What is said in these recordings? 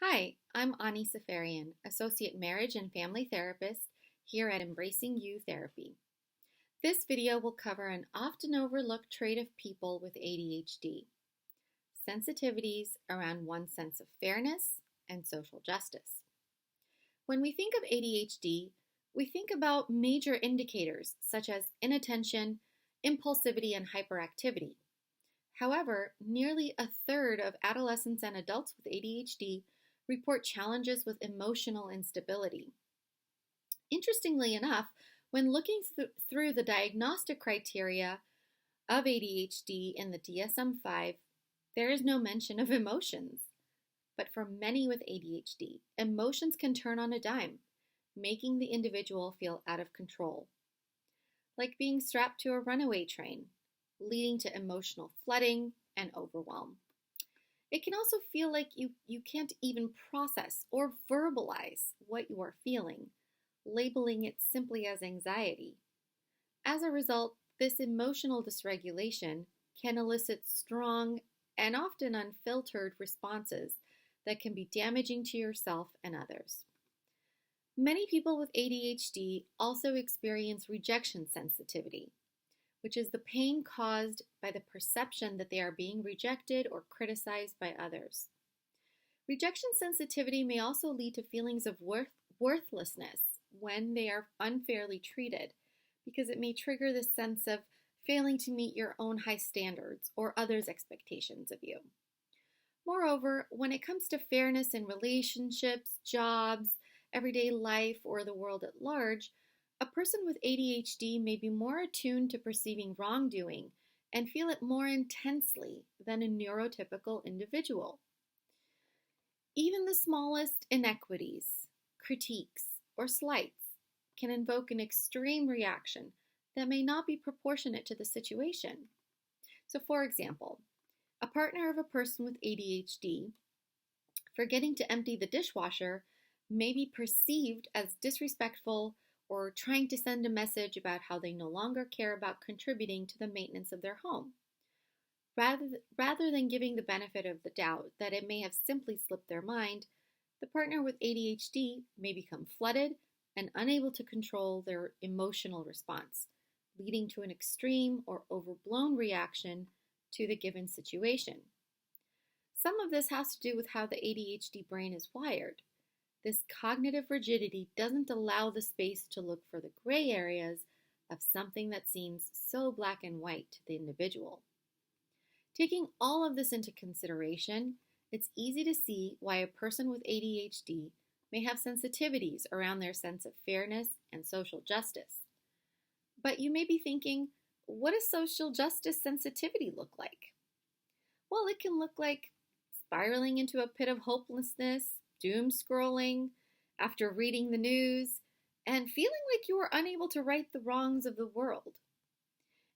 Hi, I'm Ani Seferyan, Associate Marriage and Family Therapist here at Embracing You Therapy. This video will cover an often overlooked trait of people with ADHD, sensitivities around one's sense of fairness and social justice. When we think of ADHD, we think about major indicators such as inattention, impulsivity, and hyperactivity. However, nearly a third of adolescents and adults with ADHD report challenges with emotional instability. Interestingly enough, when looking through the diagnostic criteria of ADHD in the DSM-5, there is no mention of emotions. But for many with ADHD, emotions can turn on a dime, making the individual feel out of control, like being strapped to a runaway train, leading to emotional flooding and overwhelm. It can also feel like you can't even process or verbalize what you are feeling, labeling it simply as anxiety. As a result, this emotional dysregulation can elicit strong and often unfiltered responses that can be damaging to yourself and others. Many people with ADHD also experience rejection sensitivity, which is the pain caused by the perception that they are being rejected or criticized by others. Rejection sensitivity may also lead to feelings of worthlessness when they are unfairly treated, because it may trigger the sense of failing to meet your own high standards or others' expectations of you. Moreover, when it comes to fairness in relationships, jobs, everyday life, or the world at large, a person with ADHD may be more attuned to perceiving wrongdoing and feel it more intensely than a neurotypical individual. Even the smallest inequities, critiques, or slights can invoke an extreme reaction that may not be proportionate to the situation. So, for example, a partner of a person with ADHD forgetting to empty the dishwasher may be perceived as disrespectful or trying to send a message about how they no longer care about contributing to the maintenance of their home, rather than giving the benefit of the doubt that it may have simply slipped their mind. The partner with ADHD may become flooded and unable to control their emotional response, leading to an extreme or overblown reaction to the given situation. Some of this has to do with how the ADHD brain is wired. This cognitive rigidity doesn't allow the space to look for the gray areas of something that seems so black and white to the individual. Taking all of this into consideration, it's easy to see why a person with ADHD may have sensitivities around their sense of fairness and social justice. But you may be thinking, what does social justice sensitivity look like? Well, it can look like spiraling into a pit of hopelessness, doom scrolling after reading the news, and feeling like you are unable to right the wrongs of the world.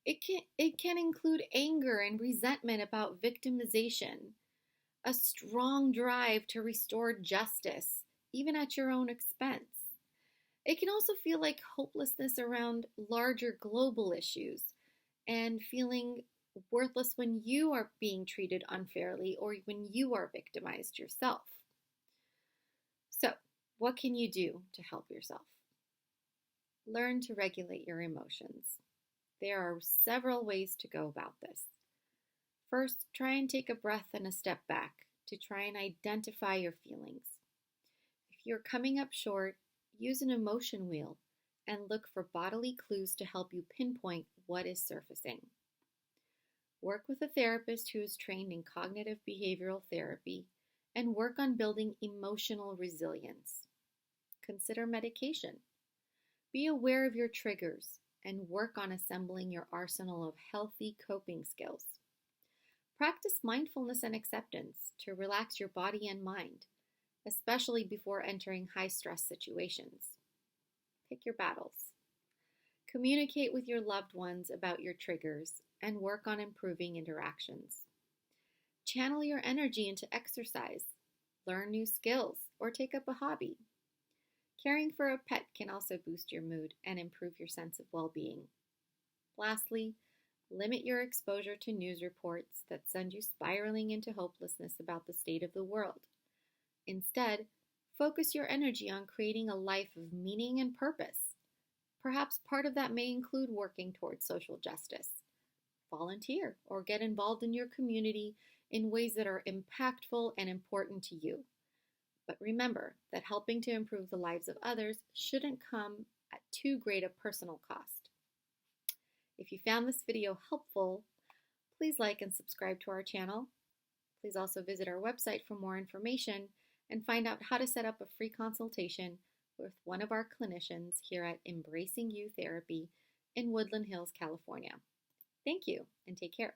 It can include anger and resentment about victimization, a strong drive to restore justice, even at your own expense. It can also feel like hopelessness around larger global issues and feeling worthless when you are being treated unfairly or when you are victimized yourself. So, what can you do to help yourself? Learn to regulate your emotions. There are several ways to go about this. First, try and take a breath and a step back to try and identify your feelings. If you're coming up short, use an emotion wheel and look for bodily clues to help you pinpoint what is surfacing. Work with a therapist who is trained in cognitive behavioral therapy and work on building emotional resilience. Consider medication. Be aware of your triggers and work on assembling your arsenal of healthy coping skills. Practice mindfulness and acceptance to relax your body and mind, especially before entering high-stress situations. Pick your battles. Communicate with your loved ones about your triggers and work on improving interactions. Channel your energy into exercise, learn new skills, or take up a hobby. Caring for a pet can also boost your mood and improve your sense of well-being. Lastly, limit your exposure to news reports that send you spiraling into hopelessness about the state of the world. Instead, focus your energy on creating a life of meaning and purpose. Perhaps part of that may include working towards social justice. Volunteer or get involved in your community in ways that are impactful and important to you. But remember that helping to improve the lives of others shouldn't come at too great a personal cost. If you found this video helpful, please like and subscribe to our channel. Please also visit our website for more information and find out how to set up a free consultation with one of our clinicians here at Embracing You Therapy in Woodland Hills, California. Thank you, and take care.